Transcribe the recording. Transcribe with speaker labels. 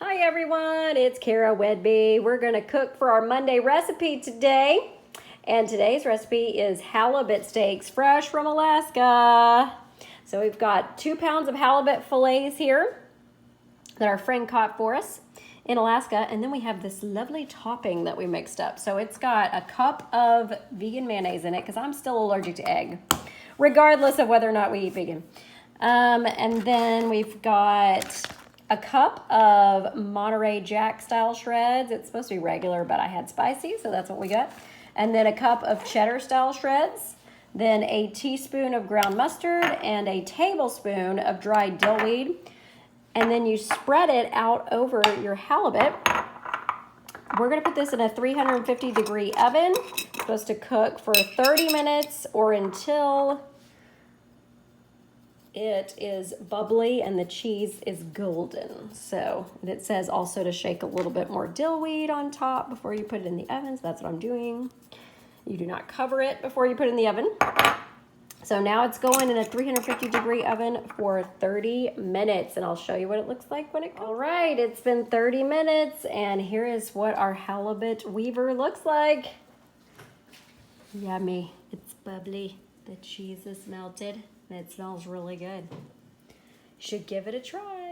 Speaker 1: Hi everyone, it's Cara Whedbee. We're going to cook for our Monday recipe today. And today's recipe is halibut steaks, fresh from Alaska. So we've got 2 pounds of halibut fillets here that our friend caught for us in Alaska. And then we have this lovely topping that we mixed up. So it's got a cup of vegan mayonnaise in it because I'm still allergic to egg, regardless of whether or not we eat vegan. And then we've got a cup of Monterey Jack style shreds. It's supposed to be regular, but I had spicy, so that's what we got. And then a cup of cheddar style shreds. Then a teaspoon of ground mustard and a tablespoon of dried dill weed. And then you spread it out over your halibut. We're gonna put this in a 350-degree oven. It's supposed to cook for 30 minutes or until it is bubbly and the cheese is golden. So it says also to shake a little bit more dill weed on top before you put it in the oven. So that's what I'm doing. You do not cover it before you put it in the oven. So now it's going in a 350-degree oven for 30 minutes, and I'll show you what it looks like when it comes. All right, it's been 30 minutes, and here is what our halibut weaver looks like. Yummy. It's bubbly. The cheese is melted. It smells really good. You should give it a try.